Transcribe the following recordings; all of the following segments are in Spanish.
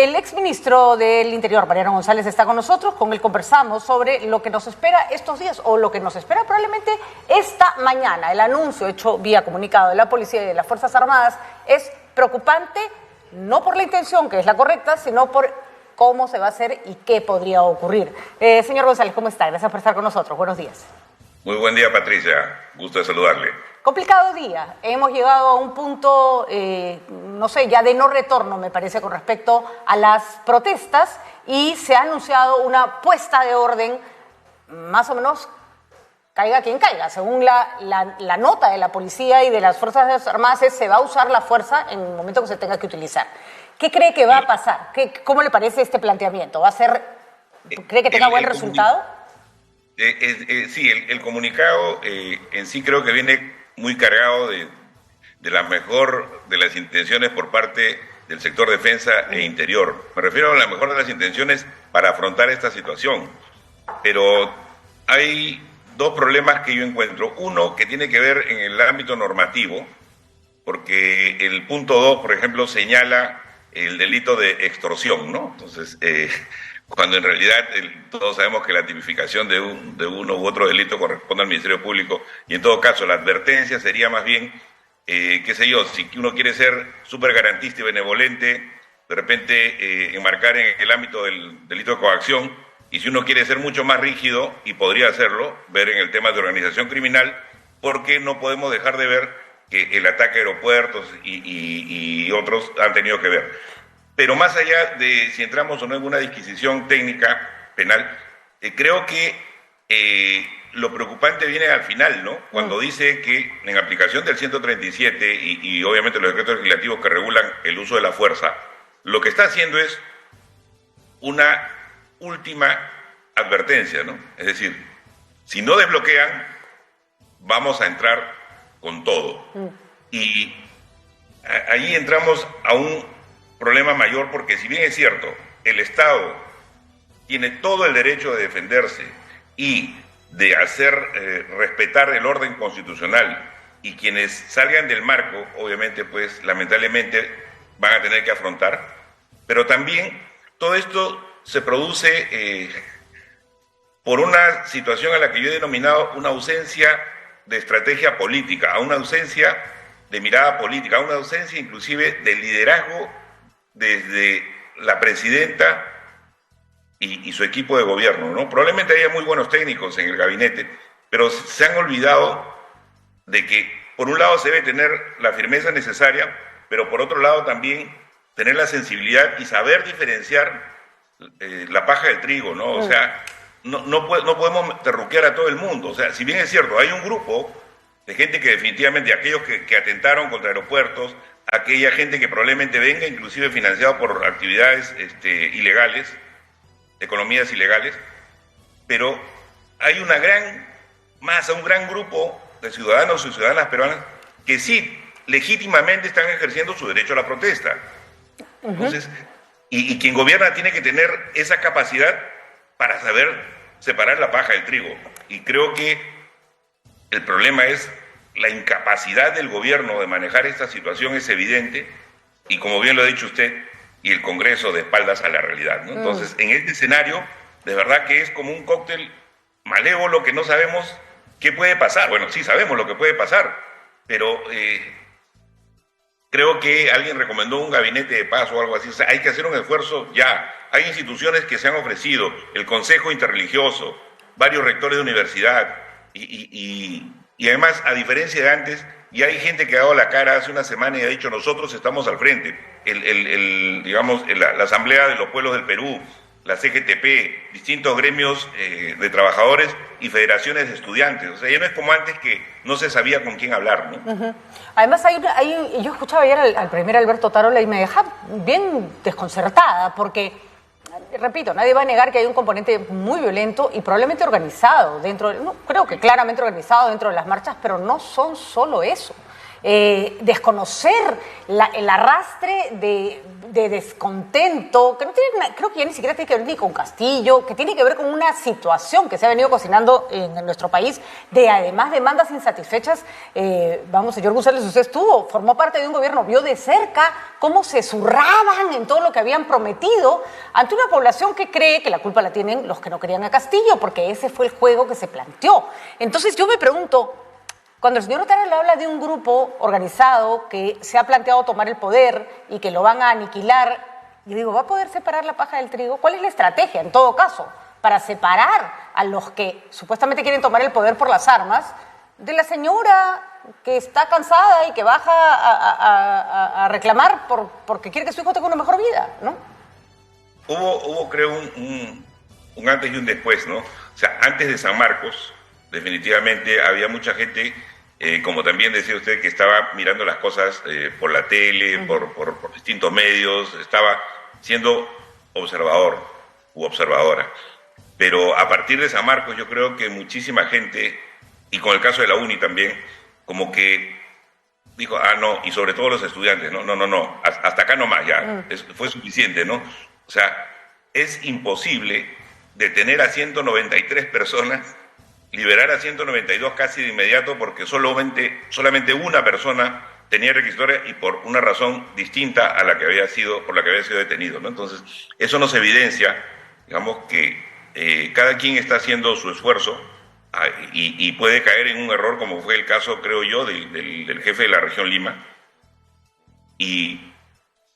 El exministro del Interior, Mariano González, está con nosotros. Con él conversamos sobre lo que nos espera estos días o lo que nos espera probablemente esta mañana. El anuncio hecho vía comunicado de la Policía y de las Fuerzas Armadas es preocupante, no por la intención, que es la correcta, sino por cómo se va a hacer y qué podría ocurrir. Señor González, ¿cómo está? Gracias por estar con nosotros. Buenos días. Muy buen día, Patricia. Gusto de saludarle. Complicado día. Hemos llegado a un punto, no sé, ya de no retorno, me parece, con respecto a las protestas, y se ha anunciado una puesta de orden, más o menos, caiga quien caiga. Según la nota de la policía y de las Fuerzas Armadas, se va a usar la fuerza en el momento que se tenga que utilizar. ¿Qué cree que va a pasar? ¿Cómo le parece este planteamiento? ¿Cree que tenga buen resultado? Sí, el comunicado en sí creo que viene muy cargado de la mejor de las intenciones por parte del sector defensa e interior. Me refiero a la mejor de las intenciones para afrontar esta situación. Pero hay dos problemas que yo encuentro. Uno, que tiene que ver en el ámbito normativo, porque el punto 2, por ejemplo, señala el delito de extorsión, ¿no? Entonces, cuando en realidad todos sabemos que la tipificación de uno u otro delito corresponde al Ministerio Público, y en todo caso la advertencia sería más bien, qué sé yo, si uno quiere ser súper garantista y benevolente, de repente enmarcar en el ámbito del delito de coacción, y si uno quiere ser mucho más rígido, y podría hacerlo, ver en el tema de organización criminal, porque no podemos dejar de ver que el ataque a aeropuertos y otros han tenido que ver. Pero más allá de si entramos o no en una disquisición técnica penal, creo que lo preocupante viene al final, ¿no? Cuando dice que en aplicación del 137 y obviamente los decretos legislativos que regulan el uso de la fuerza, lo que está haciendo es una última advertencia, ¿no? Es decir, si no desbloquean, vamos a entrar con todo. Y ahí entramos a un problema mayor, porque si bien es cierto, el Estado tiene todo el derecho de defenderse y de hacer respetar el orden constitucional, y quienes salgan del marco, obviamente, pues lamentablemente van a tener que afrontar, pero también todo esto se produce por una situación a la que yo he denominado una ausencia de estrategia política, a una ausencia de mirada política, a una ausencia inclusive de liderazgo desde la presidenta y su equipo de gobierno, ¿no? Probablemente haya muy buenos técnicos en el gabinete, pero se han olvidado de que por un lado se debe tener la firmeza necesaria, pero por otro lado también tener la sensibilidad y saber diferenciar la paja del trigo, ¿no? O sea, no podemos terruquear a todo el mundo. O sea, si bien es cierto, hay un grupo de gente que definitivamente, aquellos que atentaron contra aeropuertos, aquella gente que probablemente venga inclusive financiado por actividades ilegales, economías ilegales, pero hay una gran masa, un gran grupo de ciudadanos y ciudadanas peruanas que sí, legítimamente están ejerciendo su derecho a la protesta. Entonces, y quien gobierna tiene que tener esa capacidad para saber separar la paja del trigo. Y creo que el problema es la incapacidad del gobierno de manejar esta situación, es evidente, y como bien lo ha dicho usted, y el Congreso de espaldas a la realidad, ¿no? Entonces, en este escenario, de verdad que es como un cóctel malévolo que no sabemos qué puede pasar. Bueno, sí sabemos lo que puede pasar, pero creo que alguien recomendó un gabinete de paz o algo así. O sea, hay que hacer un esfuerzo ya. Hay instituciones que se han ofrecido, el Consejo Interreligioso, varios rectores de universidad, y además, a diferencia de antes, ya hay gente que ha dado la cara hace una semana y ha dicho: nosotros estamos al frente. La Asamblea de los Pueblos del Perú, la CGTP, distintos gremios de trabajadores y federaciones de estudiantes. O sea, ya no es como antes, que no se sabía con quién hablar, ¿no? Además, yo escuchaba ayer al primer Alberto Tarola y me dejaba bien desconcertada, porque, repito, nadie va a negar que hay un componente muy violento y probablemente organizado creo que claramente organizado dentro de las marchas, pero no son solo eso. desconocer el arrastre de descontento, que no tiene, creo que ya ni siquiera tiene que ver ni con Castillo, que tiene que ver con una situación que se ha venido cocinando en nuestro país, de además demandas insatisfechas. Señor González, usted formó parte de un gobierno, vio de cerca cómo se zurraban en todo lo que habían prometido ante una población que cree que la culpa la tienen los que no querían a Castillo, porque ese fue el juego que se planteó. Entonces yo me pregunto, cuando el señor Otárola habla de un grupo organizado que se ha planteado tomar el poder y que lo van a aniquilar, yo digo, ¿va a poder separar la paja del trigo? ¿Cuál es la estrategia, en todo caso, para separar a los que supuestamente quieren tomar el poder por las armas de la señora que está cansada y que baja a reclamar porque quiere que su hijo tenga una mejor vida, ¿no? Hubo creo, un antes y un después, ¿no? O sea, antes de San Marcos, definitivamente había mucha gente, como también decía usted, que estaba mirando las cosas por la tele, por distintos medios, estaba siendo observador u observadora. Pero a partir de San Marcos yo creo que muchísima gente, y con el caso de la UNI también, como que dijo, no, y sobre todo los estudiantes, no, hasta acá nomás ya, fue suficiente, ¿no? O sea, es imposible detener a 193 personas, liberar a 192 casi de inmediato porque solamente una persona tenía requisitoria y por una razón distinta a la que había sido, por la que había sido detenido, ¿no? Entonces, eso nos evidencia, digamos, que cada quien está haciendo su esfuerzo y puede caer en un error, como fue el caso, creo yo, del jefe de la región Lima, y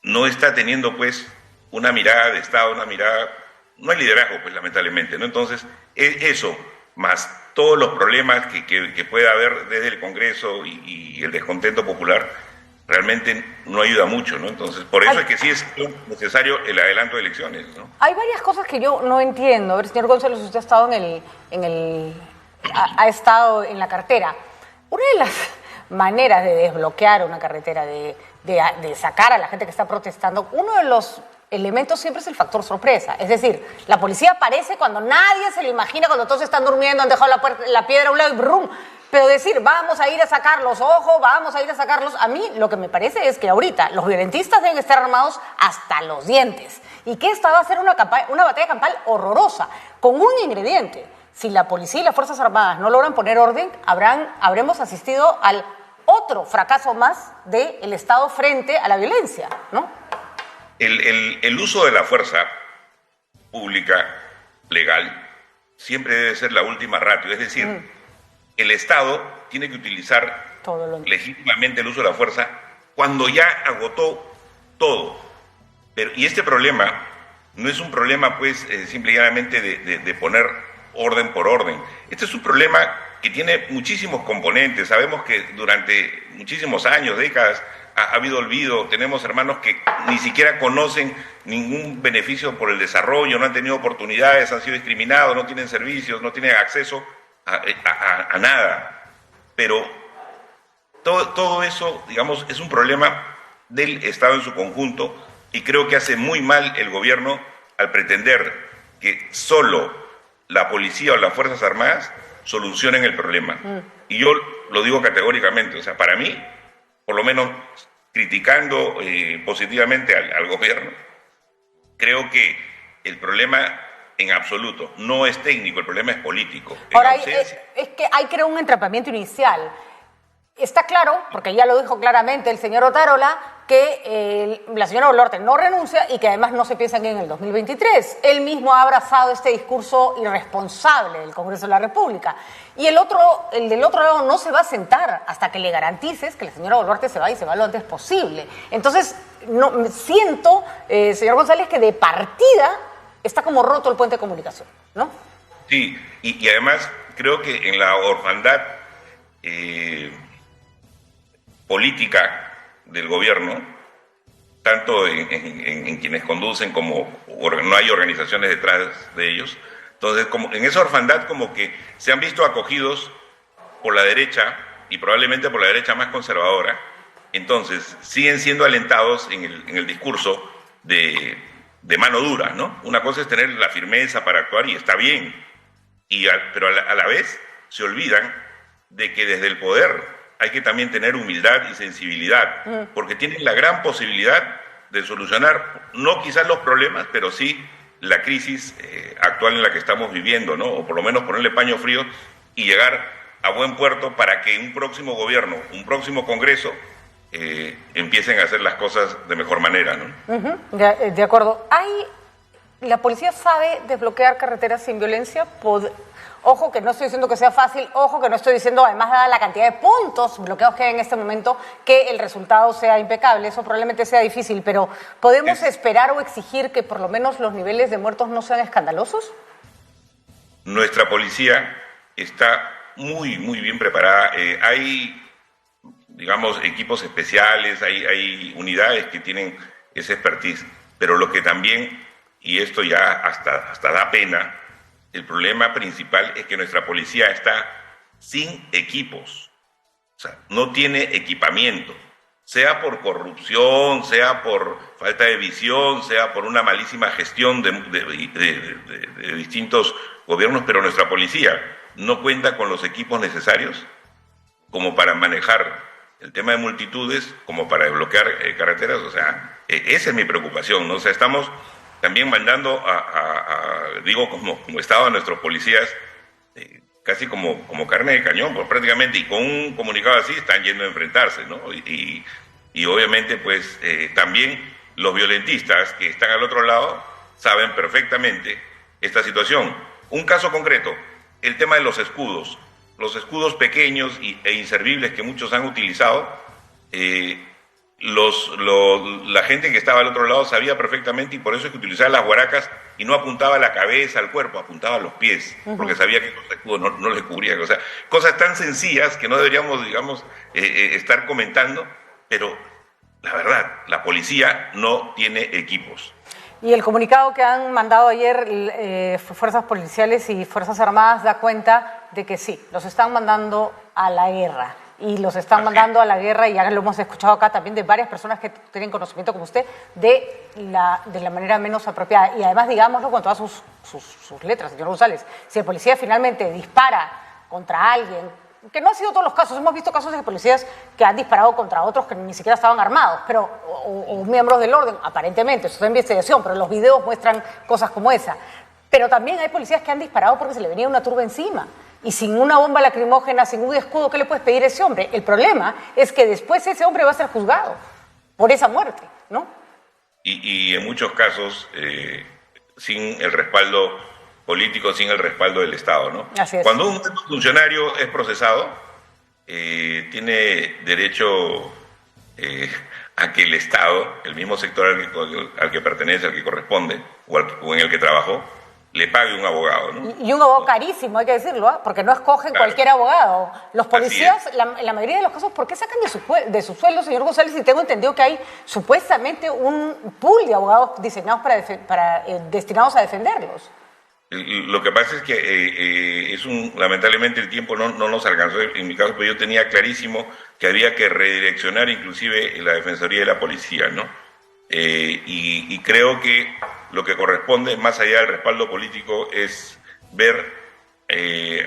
no está teniendo, pues, una mirada de Estado, no hay liderazgo, pues, lamentablemente, ¿no? Entonces, eso, más todos los problemas que pueda haber desde el Congreso y el descontento popular, realmente no ayuda mucho, ¿no? Entonces, por eso es que sí es necesario el adelanto de elecciones, ¿no? Hay varias cosas que yo no entiendo. A ver, señor González, usted ha estado ha estado en la cartera. Una de las maneras de desbloquear una carretera, de sacar a la gente que está protestando, uno de los elementos siempre es el factor sorpresa. Es decir, la policía aparece cuando nadie se lo imagina, cuando todos están durmiendo, han dejado la piedra a un lado y ¡brum! Pero decir, vamos a ir a sacarlos, ojo, vamos a ir a sacarlos, a mí lo que me parece es que ahorita los violentistas deben estar armados hasta los dientes. Y que esta va a ser una batalla campal horrorosa, con un ingrediente. Si la policía y las Fuerzas Armadas no logran poner orden, habremos asistido al otro fracaso más del Estado frente a la violencia, ¿no? El uso de la fuerza pública, legal, siempre debe ser la última ratio. Es decir, el Estado tiene que utilizar legítimamente el uso de la fuerza cuando ya agotó todo. Y este problema no es un problema, pues, simple y llanamente de poner orden por orden. Este es un problema que tiene muchísimos componentes. Sabemos que durante muchísimos años, décadas, ha habido olvido. Tenemos hermanos que ni siquiera conocen ningún beneficio por el desarrollo, no han tenido oportunidades, han sido discriminados, no tienen servicios, no tienen acceso a nada. Pero todo eso, digamos, es un problema del Estado en su conjunto, y creo que hace muy mal el gobierno al pretender que solo la policía o las Fuerzas Armadas solucionen el problema. Y yo lo digo categóricamente, o sea, para mí, por lo menos criticando positivamente al gobierno, creo que el problema en absoluto no es técnico, el problema es político. Ahora, es que hay, creo, un entrampamiento inicial. Está claro, porque ya lo dijo claramente el señor Otárola, que la señora Boluarte no renuncia y que además no se piensa en el 2023. Él mismo ha abrazado este discurso irresponsable del Congreso de la República. Y el del otro lado no se va a sentar hasta que le garantices que la señora Boluarte se va y se va lo antes posible. Entonces, siento, señor González, que de partida está como roto el puente de comunicación, ¿no? Sí, y además creo que en la orfandad política del gobierno, tanto en quienes conducen como no hay organizaciones detrás de ellos, entonces como en esa orfandad como que se han visto acogidos por la derecha, y probablemente por la derecha más conservadora, entonces siguen siendo alentados en el discurso de mano dura, ¿no? Una cosa es tener la firmeza para actuar y está bien, pero a la vez se olvidan de que desde el poder hay que también tener humildad y sensibilidad, porque tienen la gran posibilidad de solucionar, no quizás los problemas, pero sí la crisis actual en la que estamos viviendo, ¿no? O por lo menos ponerle paño frío y llegar a buen puerto para que un próximo gobierno, un próximo Congreso, empiecen a hacer las cosas de mejor manera, ¿no? De acuerdo. ¿La policía sabe desbloquear carreteras sin violencia? Ojo que no estoy diciendo que sea fácil, ojo que no estoy diciendo, además dada la cantidad de puntos bloqueados que hay en este momento, que el resultado sea impecable. Eso probablemente sea difícil, pero ¿podemos esperar o exigir que por lo menos los niveles de muertos no sean escandalosos? Nuestra policía está muy bien preparada. Hay, digamos, equipos especiales, hay unidades que tienen esa expertise, pero lo que también, y esto ya hasta da pena, el problema principal es que nuestra policía está sin equipos, o sea, no tiene equipamiento, sea por corrupción, sea por falta de visión, sea por una malísima gestión de distintos gobiernos, pero nuestra policía no cuenta con los equipos necesarios como para manejar el tema de multitudes, como para desbloquear carreteras. O sea, esa es mi preocupación, ¿no? O sea, estamos también mandando digo, como Estado a nuestros policías casi como carne de cañón, pues prácticamente, y con un comunicado así están yendo a enfrentarse, ¿no? Y obviamente, pues, también los violentistas que están al otro lado saben perfectamente esta situación. Un caso concreto, el tema de los escudos pequeños e inservibles que muchos han utilizado. La gente que estaba al otro lado sabía perfectamente, y por eso es que utilizaba las guaracas y no apuntaba la cabeza al cuerpo, apuntaba a los pies, porque sabía que los escudos no le cubrían. O sea, cosas tan sencillas que no deberíamos, digamos, estar comentando, pero la verdad, la policía no tiene equipos. Y el comunicado que han mandado ayer fuerzas policiales y fuerzas armadas da cuenta de que sí, los están mandando a la guerra. Y los están mandando a la guerra, y ya lo hemos escuchado acá también de varias personas que tienen conocimiento como usted, de la manera menos apropiada. Y además, digámoslo con todas sus letras, señor González, si el policía finalmente dispara contra alguien, que no ha sido todos los casos, hemos visto casos de policías que han disparado contra otros que ni siquiera estaban armados, pero o miembros del orden, aparentemente, eso es investigación, pero los videos muestran cosas como esa. Pero también hay policías que han disparado porque se le venía una turba encima. Y sin una bomba lacrimógena, sin un escudo, ¿qué le puedes pedir a ese hombre? El problema es que después ese hombre va a ser juzgado por esa muerte, ¿no? Y en muchos casos, sin el respaldo político, sin el respaldo del Estado, ¿no? Así es. Cuando un funcionario es procesado, tiene derecho a que el Estado, el mismo sector al que pertenece, al que corresponde, o en el que trabajó, le pague un abogado, ¿no? Y un abogado carísimo, hay que decirlo, porque no escogen cualquier abogado. Los policías, en la mayoría de los casos, ¿por qué sacan de su sueldo, señor González? Y tengo entendido que hay supuestamente un pool de abogados diseñados destinados a defenderlos. Lo que pasa es que lamentablemente el tiempo no nos alcanzó. En mi caso, pues yo tenía clarísimo que había que redireccionar inclusive la Defensoría de la Policía, ¿no? Y creo que lo que corresponde, más allá del respaldo político, es ver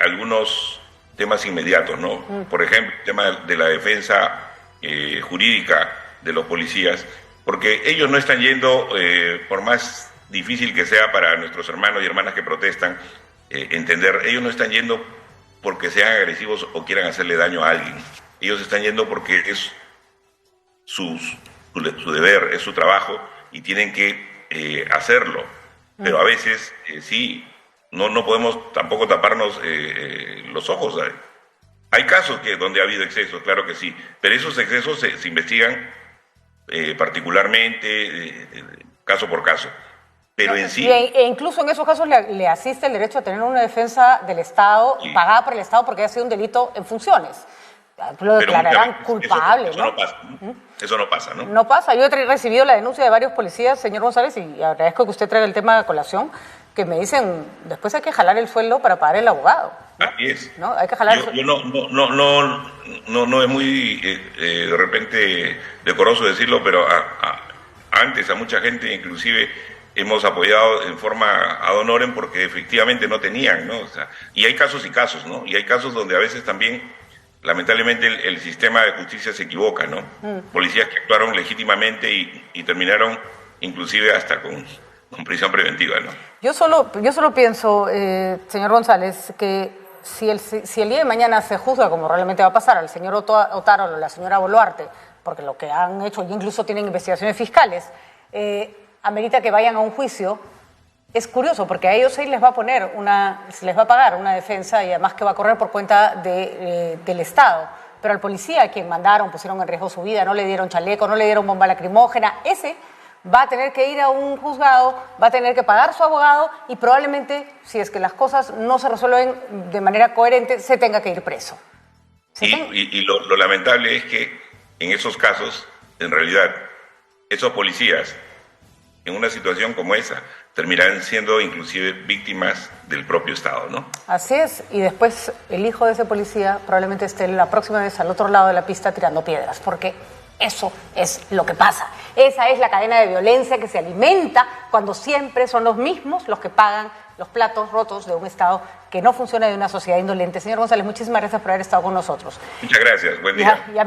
algunos temas inmediatos, ¿no? Por ejemplo, el tema de la defensa jurídica de los policías, porque ellos no están yendo, por más difícil que sea para nuestros hermanos y hermanas que protestan, entender, ellos no están yendo porque sean agresivos o quieran hacerle daño a alguien. Ellos están yendo porque es su deber, es su trabajo, y tienen que hacerlo. Pero a veces, sí, no podemos tampoco taparnos los ojos. Hay casos donde ha habido excesos, claro que sí, pero esos excesos se investigan particularmente, caso por caso. Pero en sí... E incluso en esos casos le asiste el derecho a tener una defensa del Estado, sí, pagada por el Estado porque ha sido un delito en funciones. Lo declararán culpable, eso no pasa, ¿no? Eso no pasa, ¿no? No pasa. Yo he recibido la denuncia de varios policías, señor González, y agradezco que used traiga el tema de colación, que me dicen, después hay que jalar el sueldo para pagar el abogado, ¿no? Así es. ¿No? Hay que jalar el sueldo. No es muy, de repente, decoroso decirlo, pero antes a mucha gente, inclusive, hemos apoyado en forma ad honorem porque efectivamente no tenían, ¿no? O sea, y hay casos y casos, ¿no? Y hay casos donde a veces también lamentablemente el sistema de justicia se equivoca, ¿no? Policías que actuaron legítimamente y terminaron inclusive hasta con prisión preventiva, ¿no? Yo solo pienso, señor González, que si el día de mañana se juzga, como realmente va a pasar, al señor Otárola o la señora Boluarte, porque lo que han hecho, incluso tienen investigaciones fiscales, amerita que vayan a un juicio. Es curioso, porque a ellos se les va a pagar una defensa y además que va a correr por cuenta del Estado. Pero al policía, a quien mandaron, pusieron en riesgo su vida, no le dieron chaleco, no le dieron bomba lacrimógena, ese va a tener que ir a un juzgado, va a tener que pagar su abogado y probablemente, si es que las cosas no se resuelven de manera coherente, se tenga que ir preso. Y lo lamentable es que en esos casos, en realidad, esos policías, en una situación como esa, terminarán siendo inclusive víctimas del propio Estado, ¿no? Así es, y después el hijo de ese policía probablemente esté la próxima vez al otro lado de la pista tirando piedras, porque eso es lo que pasa. Esa es la cadena de violencia que se alimenta cuando siempre son los mismos los que pagan los platos rotos de un Estado que no funciona, de una sociedad indolente. Señor González, muchísimas gracias por haber estado con nosotros. Muchas gracias, buen día.